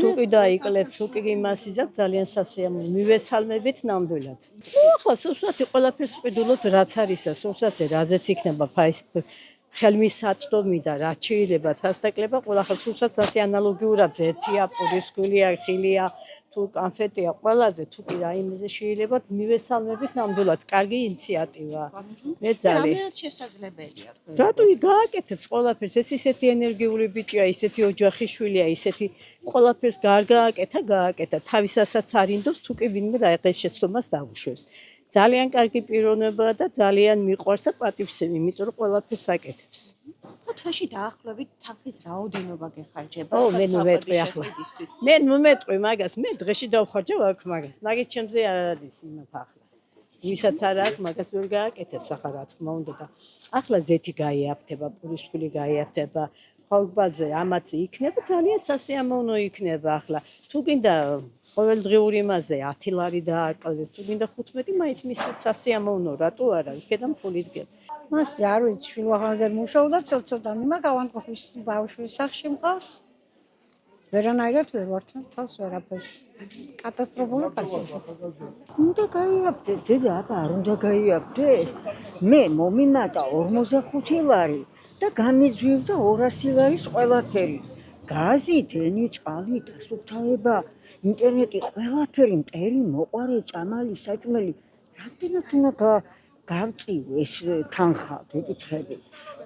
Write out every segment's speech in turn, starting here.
თუ კი დაიკლებს, თუ კი იმას იზამს ძალიან სასიამოვნო. მივესალმებით ნამდვილად. ახლა სულსათი ყველაფერს ვყიდულობთ რაც არის, სულსათზე რაზეც იქნება ხელმისაწვდომი და რაც შეიძლება დასაკლება, ყველა სულსაც ასე ანალოგიურად ერთია, პურისკულია, ხილია, თუ კანფეტია, ყველაზე თუ კი რაიმეზე შეიძლება მივესალმებით ნამდვილად, კარგი ინიციატივა. მე ძალიან რამე შესაძლებელია თქვენ. რატო გააკეთებს ყველაფერს? ეს ისეთი ენერგიული ბიჭია, ისეთი ოჯახის შვილია, ისეთი ყველაფერს გააკეთა, თავისასაც არინდობს, თუ კი ვინმე რაღაც შეცდომას დაუშვებს. ძალიან კარგი პიროვნებაა და ძალიან მიყვარს და პატივსცემი, იმიტომ რომ ყველაფერს აკეთებს. და თვეში დაახლოებით თანხის რაოდენობა გეხარჯება? მე ნუმეტყვი ახლა. მე ნუმეტყვი მაგას, მე დღეში დავხარჯავ აქ მაგას. მაგით ჩემზე არ არის იმათ ახლა. ვისაც არ აქვს, მაგას ვერ გააკეთებს ახლა რა თქმა უნდა და ახლა ზეთი გაიაფთება, პურისფული გაიაფთება. ხალბაზე ამაც იქნება ძალიან სასიამოვნო იქნება ახლა. თუ გინდა ყოველდღიური მასზე 10 ლარი დააკლდეს, თუ გინდა 15, მაინც მის სასიამოვნო, რატო არა? იქიდან ფული დგება. მას არ ვიცი, შვილახანდა მუშაობდა ცოტა, იმა გავანყოფის ბავშვის სახში მყავს. ვერანაირად ვერ ვართან თავს ვერაფერს. კატასტროფული ფასი. უნდა გაიაფთეს, დედა, აბა არ უნდა გაიაფთეს. მე მომიმატა 45 ლარი და გამიძვირდა 200 ლარის ყველაფერი. გაზი, დენი, წყალი, დასუფთავება, ინტერნეტი, ყველაფერი, მტერი, მოყარე, წამალი, საჭმელი. რამდენად უნდა გავწივ ეს თანხა, გეკითხები.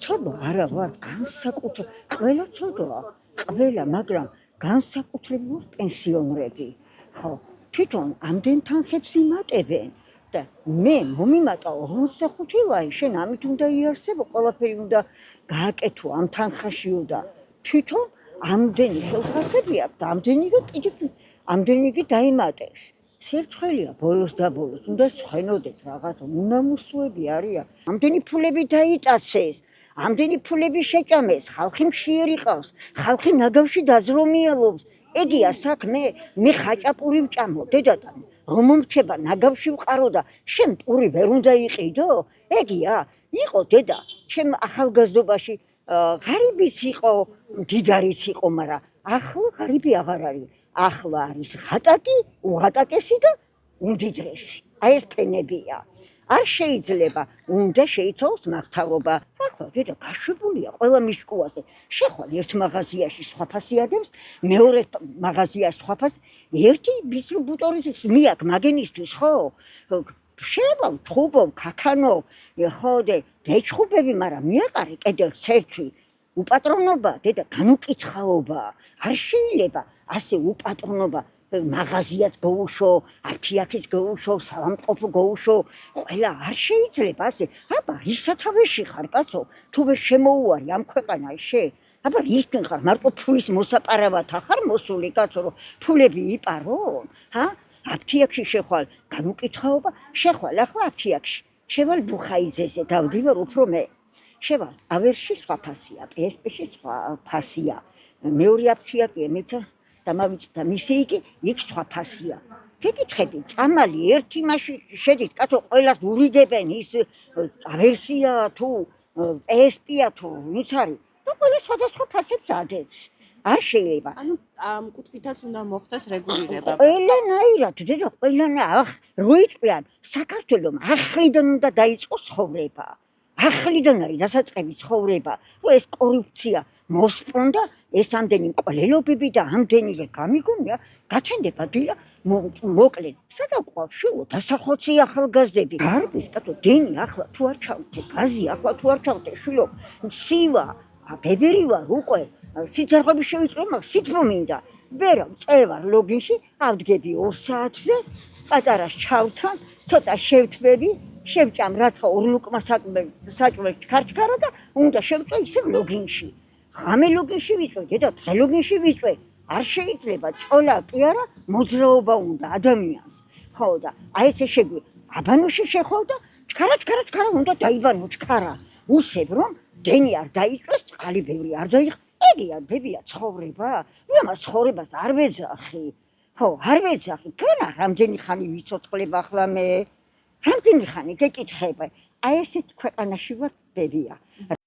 ცოდვა არა ვარ, განსაკუთრებით, ყველა ცოდვა, ყველა, მაგრამ განსაკუთრებულად პენსიონერები. ხო, თვითონ ამდენ თანხებს იმატებენ და მე მომიმატა 45 ლარი, შენ ამით უნდა იარსებო, ყველაფერი უნდა გააკეთო ამ თანხაშიო და თვითონ ამდენი ხელფასები აქვს და ამდენი კი დაიმატეს. სერცხველია ბოლოს და ბოლოს, უნდა სვენოდეთ რაღაცა, უნამუსოები არიან. ამდენი ფულები დაიტაცეს, ამდენი ფულები შეჭამეს, ხალხი მშიერი ყავს, ხალხი ნაგავში დაზრომიალობს. ეგია საქმე, მე ხაჭაპური ვჭამო, დედათან, რომ მომრჩება ნაგავში ვყარო და შენ პური ვერ უნდა იყიდო? ეგია, იყო დედა, ჩემ ახალგაზრდობაში ღარიბიც იყო, მდიდარიც იყო, მაგრამ ახლა ღარიბი აღარ არის. ახლა არის ღატაკი, უღატაკესი და უმდიდრესი. აი ეს ფენებია. არ შეიძლება, უნდა შეიცვალოს მართალობა. ახლა დედა გაშვებულია ყველა მიშკუაზე. შეხვალ ერთ მაღაზიაში სხვა ფასი ადებს, მეორე მაღაზიაში სხვა ფასი. ერთი ბისტრობუტორის მიაკ მაგენისთვის, ხო? შევალ, თხუბობ, ქაქანო, ხო და გეჩხუბები, მაგრამ მიაყარე კედელს ცერცვი. უპატრონობა, დედა, განუკითხაობა. არ შეიძლება ასე უპატრონობა. მაღაზიას გაუშო, აფთიაქის გაუშო, სამყოფო გაუშო, ყველა არ შეიძლება ასე. აბა, რის სათავეში ხარ, კაცო? თუ ვერ შემოუარი ამ ქვეყანაში? აბა, რისკენ ხარ? მარტო ფულის მოსაპარავად ხარ მოსული, კაცო, რომ ფულები იპარონ? აფთიაქში შეხვალ, განუკითხაობა, შეხვალ ახლა აფთიაქში. შევალ ბუხაიზეზე დავდივარ უფრო მე. შევალ, ავერში სხვა ფასია, PSP-ში სხვა ფასია. მეორე აფთიაკია მეცა დამავიწდა მისი იგი იქ სხვა ფასია. გეკითხები, წამალი ერთი მასში შედის, კაცო, ყველას ურიგებენ ის ავერსია თუ PSP-ა თუ ვინც არის და ყველა სხვადასხვა ფასებს ადებს. არ შეიძლება. ანუ მკუთვითაც უნდა მოხდეს რეგულირება. ყველანაირად, დედა, ყველანაირად. როიწვიან საქართველოს ახლიდან უნდა დაიწყოს ცხოვრება. ახლიდან არის დასაწყები ცხოვრება, რომ ეს კორუფცია მოსპონდა, ეს ამდენი მკვლელობები და ამდენი გამიგონია, გაჩენდება დილა მოკლედ. სადაყვა შულო დასახოცი ახალგაზრდები. გარბის კატო დენი ახლა თუ არ ჩავდე, გაზი ახლა თუ არ ჩავდე, შულო ცივა, ბებერი ვარ უკვე, სიძარღვები შევიწრო, მაგ სითბო მინდა. ვერა წევარ ლოგინში, ავდგები 2 საათზე, პატარა ჩავთან, ცოტა შევთბები. შევჭამ რაცხა ორლუკმა საჭმელი ქარჩქარა და უნდა შევწვე ისე ლოგინში. ღამე ლოგინში ვიწვე, დედა, დღე ლოგინში ვიწვე. არ შეიძლება, ჭოლა კი არა, მოძრაობა უნდა ადამიანს. ხო და აი ესე შეგვი. აბანოში შეხვალ და ჩქარა უნდა დაიბანო ჩქარა. უსებ რომ დენი არ დაიწვეს, წყალი ბევრი არ დაიხ. ეგია, ბებია, ცხოვრება. მე ამას ცხოვრებას არ ვეძახი. ხო, არ ვეძახი. განა რამდენი ხანი ვიცოცხლებ ახლა მე. რამდენი ხანი გეკითხება. აი ესეთ ქვეყანაში ვარ, ბებია.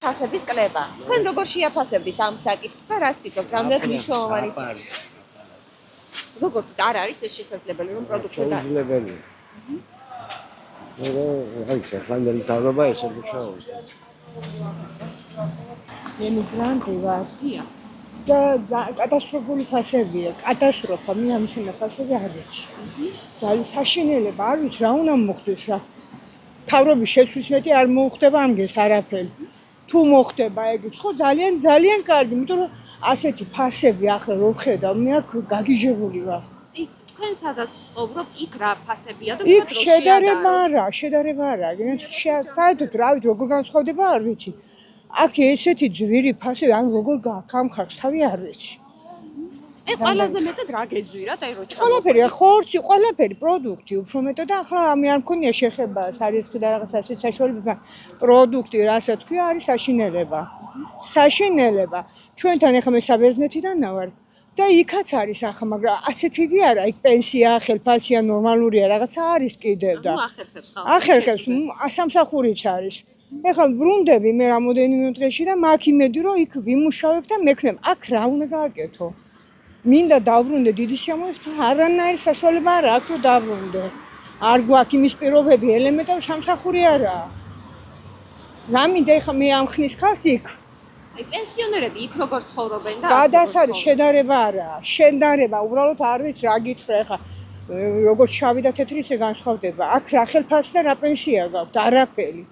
ფასების კლება. თქვენ როგორ შეაფასებთ ამ საკითხს და რას ფიქრობთ, რამდენად მნიშვნელოვანი? როგორ არ არის ეს შესაძლებელი რომ პროდუქცია შეუძლებელია. აი, ხანდელი თავრობა ესე მუშაობს. ემიგრანტი ვარ დია. და კატასტროფული ფასებია. კატასტროფა, მე ამ ფასები არ ვიცი. ძალიან საშინელება, არ ვიცი რა უნდა მოხდეს რა. თავრობის შეცვლის მეტი არ მოხდება ამგეს არაფერი. თუ მოხდება ეგეც, ხო ძალიან კარგი, იმიტომ რომ ასეთი ფასები ახლა რო ვხედავ, მე აქ გაგიჟებული ვარ. თქვენ სადაც ცხოვრობთ, იქ რა ფასებია და იქ შედარება არა. საერთოდ რა ვიცი, როგორ განსხვავდება არ ვიცი. აქ ესეთი ძვირი ფასები, ან როგორ გამხარს თავი არ ვიცი. ყველაზე მეტად რა გეძვირათ, აი რო ყველაფერი, ხორცი, ყველაფერი პროდუქტი, უფრო მეტად და ახლა მე არ მქონია შეხება სარიცხი და რაღაცა ასეთ საშუალებები, პროდუქტი, რასაც თქვია, არის საშინელება. ჩვენთან ახლა მე საბერძნეთიდან ვარ და იქაც არის ახლა, მაგრამ ასეთი იგი არა, იქ პენსია, ხელფასია ნორმალურია, რაღაცა არის კიდევ და ახერხებს, სამსახურიც არის. ეხლა ბრუნდები მე რამოდენიმე დღეში და მაქვს იმედი, რომ იქ ვიმუშავებ და მექნებ. აქ რა უნდა გააკეთო? მინდა დავრუნდე დიდი სიამოვნებით, არანაირი საშუალება არა აქვს რომ დავრუნდე. არ გვაქვს იმის პირობები, ელემენტარული სამსახური არაა. რა მინდა ეხლა მე ამ ხნის ხარს იქ აი პენსიონერები იქ როგორ ცხოვრობენ და გადასარი შედარება არაა. შედარება, უბრალოდ არ ვიცი რა გითხრა ეხლა როგორც შავი და თეთრი ისე განსხვავდება. აქ რა ხელფასი და რა პენსია გაქვთ, არაფერი.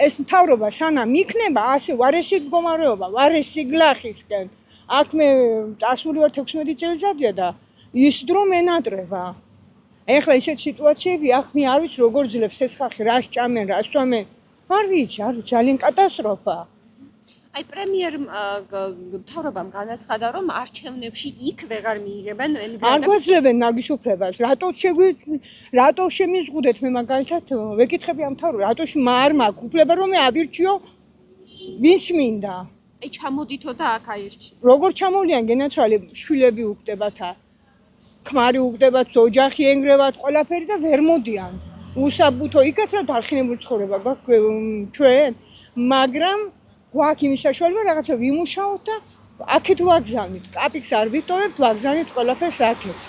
ეს მთავრობა სანამ იქნება, ასე ვარესი მდგომარეობა, ვარესი გლახისკენ. აქ მე წასული ვარ 16 წელიწადია და ის დრო მენატრება. ეხლა ისეთ სიტუაციები აქ მე არ ვიცი როგორ ძლებს ეს ხალხი, რა სჭამენ, რა სვამენ. არ ვიცი, ძალიან კატასტროფაა. აი პრემიერ მთავრობამ განაცხადა რომ არჩევნებში იქ ვეღარ მიიღებენ არ ემიგრანტებს. გვაძლევენ მაგის უფლებას. რატო შემიზღუდეთ მე მაგალითად ვეკითხები ამ მთავრობას, რატო არ მაქვს უფლება რომ მე ავირჩიო ვინც მინდა. აი ჩამოდითო და აქ აირჩი. როგორ ჩამოვლიან გენაცვალე შვილები უგდებათ, ქმარი უგდებათ, ოჯახი ენგრევათ, ყველაფერი და ვერ მოდიან. უსაბუთო იქაც რა დარხინებული ცხოვრება გვაქვს ჩვენ, მაგრამ გვაქვს იმის საშუალება რაღაცა ვიმუშაოთ და აქეთ ვაგზავნით. კაპიკს არ ვიტოვებთ, ვაგზავნით ყველაფერს აქეთ.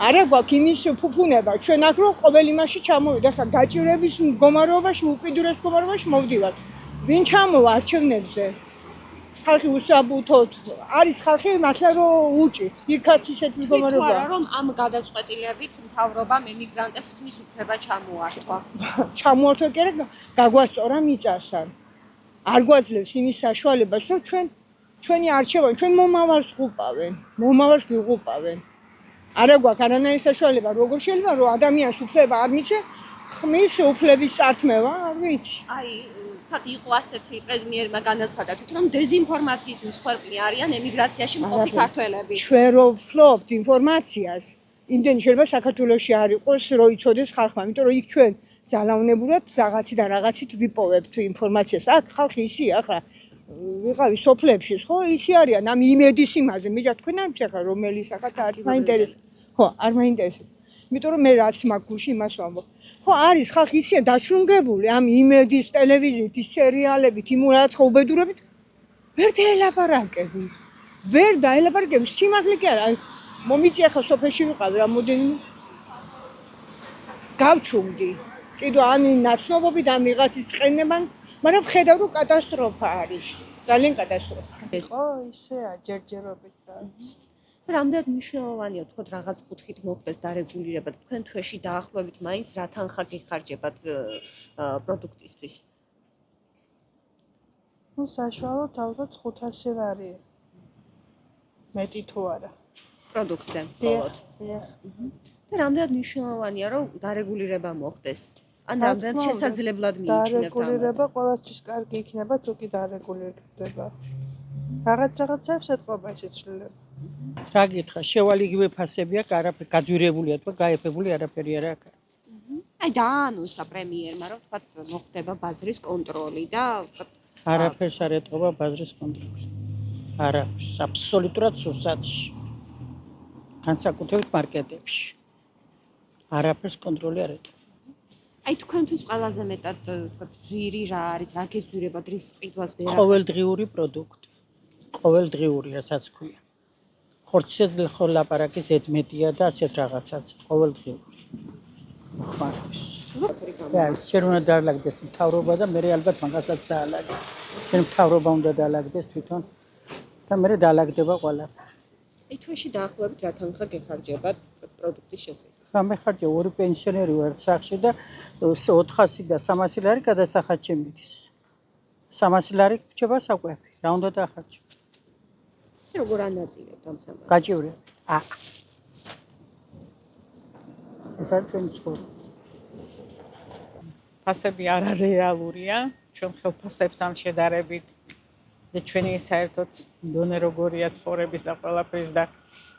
არა გვაქვს იმის ფუფუნება, ჩვენ აქ რო ყოველ იმაში ჩამოვიდა, ხა გაჭირების მდგომარეობაში, უკიდურეს მდგომარეობაში მოვდივართ. ვინ ჩამოვა არჩევნებზე? ხალხი უსაბუთოდ არის ხალხი მართლა რომ უჭირთ. იქაც ისეთი მდგომარეობა. არა რომ ამ გადაწყვეტილებით მთავრობამ ემიგრანტებს ხმის უფლება ჩამოართვა. ჩამოართვა კი არა, გაგვასწორა მიწასთან. არ გვაძლევს იმის საშუალებას, რომ ჩვენი არჩევანი, ჩვენ მომავალს ღუპავენ, მომავალს გიღუპავენ. არა გვაქვს არანაირი საშუალება, როგორ შეიძლება რომ ადამიანს უფლება არ მიცე ხმის უფლების წართმევა, არ ვიცი. აი ვთქვათ იყო ასეთი პრემიერმა განაცხადა თვით რომ დეზინფორმაციის მსხვერპლი არიან ემიგრაციაში მყოფი ქართველები. ჩვენ რო ვფლობთ ინფორმაციას, იმდენი შეიძლება საქართველოში არ იყოს, რომ იცოდეს ხალხმა, იმიტომ რომ იქ ჩვენ ძალაუნებურად რაღაციდან რაღაცით ვიპოვებთ ინფორმაციას. აქ ხალხი ისია, ახლა ვიყავი სოფლებში, ხო, ისე არიან ამ იმედის იმაზე. მეჯა თქვენ არ ვიცი ახლა რომელი საკათ არის მაინტერესებს. ხო, არ მაინტერესებს. იმიტომ რომ მე რაც მაქვს გულში იმას ვამბობ. ხო, არის ხალხი ისე დაჩრუნგებული ამ იმედის ტელევიზიით, ის სერიალებით, იმ რაღაც უბედურებით ვერ დაელაპარაკები. ვერ დაელაპარაკები, სიმართლე კი არა. მომიწია ხა სოფელში ვიყავი რამოდენიმე გავჩუმდი. კიდევ ან ნაცნობობით ან ვიღაცის წყენებან, მაგრამ ვხედავ რომ კატასტროფა არის. ძალიან კატასტროფა. ხო, ისეა ჯერჯერობით რაც. რამდენად მნიშვნელოვანია თქო რაღაც კუთხით მოხდეს დარეგულირება თქვენ თვეში დაახლოებით მაინც რა თანხა გიხარჯებათ პროდუქტისთვის? ნუ საშუალოდ ალბათ 500 ლარი. მეტი თუ არა. პროდუქტზე მხოლოდ. დიახ. და რამდენად მნიშვნელოვანია რომ დარეგულირება მოხდეს? ან რამდენად შესაძლებლად მიიჩნევთ ამას? დარეგულირება ყველასთვის კარგი იქნება თუ კი დარეგულირდება. რაღაცებს ეთყობა ესეც ცვლილება. რა გითხრა, შევალი იგივე ფასები აქვს, არაფერი გაძვირებულია თუ გაიფებული არაფერი არ აქვს. აი დაანონსა პრემიერმა რომ თქვათ მოხდება ბაზრის კონტროლი და არაფერს არ ეთყობა ბაზრის კონტროლი. არაფერს, აბსოლუტურად სურსათში. განსაკუთრებით მარკეტებში. არაფერს კონტროლი არ ეთყობა. აი თქვენთვის ყველაზე მეტად თქვათ ძვირი რა არის, რა გეძვირებათ რის ყიდვას ვერ ყოველდღიური პროდუქტი. ყოველდღიური, რასაც ქვია. ხორცშესძლი ხო ლაპარაკი ზედმეტია და ასეთ რაღაცაც ყოველდღიური მოხმარების. რა, შენ უნდა დაალაგდეს მთავრობა და მე ალბათ მაგასაც დაალაგე. შენ მთავრობა უნდა დაალაგდეს თვითონ და მე დაალაგდება ყველაფერი. აი თვეში დაახლოებით რა თანხა გეხარჯებათ პროდუქტის შესაძლებლად? გამეხარჯა ორი პენსიონერი ვართ სახლში და 400 და 300 ლარი გადასახადში მიდის. 300 ლარი გრჩება საკვები. რა უნდა დაახარჯო? როგორ ანაწილებთ ამ სამას? გაჭირვე. ეს არის ჩვენი ცხოვრება. ფასები არარეალურია, ჩვენ ხელფასებთან შედარებით და ჩვენი საერთოდ დონე როგორია ცხოვრების და ყველაფრის და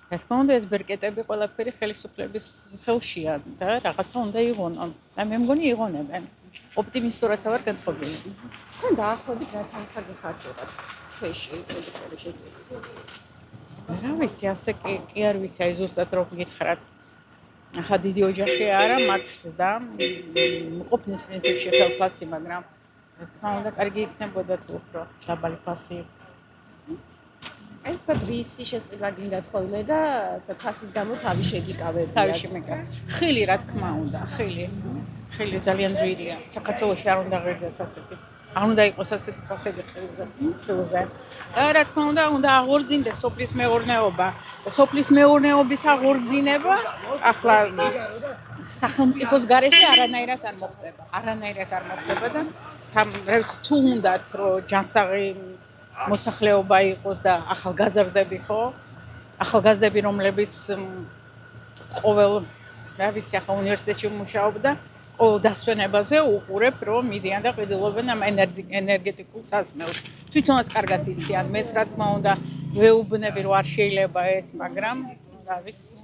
რა თქმა უნდა ეს ბერკეტები ყველაფერი ხელისუფლების ხელშია და რაღაცა უნდა იღონონ და მე მგონი იღონებენ. ოპტიმისტურად ვარ განწყობილი. თქვენ დაახლოებით რა თანხა გეხარჯებათ თვეში პროდუქტების შესაძლებლად? რა ვიცი, ასე კი არ ვიცი, აი ზუსტად რო გითხრათ. ახლა დიდი ოჯახი არა მაქვს და ყოფნის პრინციპში ხელფასი, მაგრამ რა თქმა უნდა კარგი იქნებოდა თუ უფრო დაბალი ფასი იყოს. აი თქვა ვისი შესყიდვა გინდათ ხოლმე და ფასის გამო თავი შეგიკავებია. თავში მეკა. ხილი რა თქმა უნდა, ხილი. ხილი ძალიან ძვირია. საქართველოში არ უნდა ღირდეს ასეთი. არ უნდა იყოს ასეთი ფასები ხილზე. და რა თქმა უნდა აღორძინდეს სოფლის მეურნეობა. სოფლის მეურნეობის აღორძინება ახლა სახელმწიფოს გარეშე არანაირად არ მოხდება. არანაირად არ მოხდება და რა ვიცი თუ უნდათ რომ ჯანსაღი მოსახლეობა იყოს და ახალგაზრდები ხო? ახალგაზრდები რომლებიც ყოველ რა ვიცი ახლა უნივერსიტეტში მუშაობდა ყოველ დასვენებაზე უყურებ რომ მიდიან და ყიდულობენ ამ ენერგეტიკულ სასმელს. თვითონაც კარგად იციან, მეც რა თქმა უნდა ვეუბნები რომ არ შეიძლება ეს, მაგრამ რა ვიცი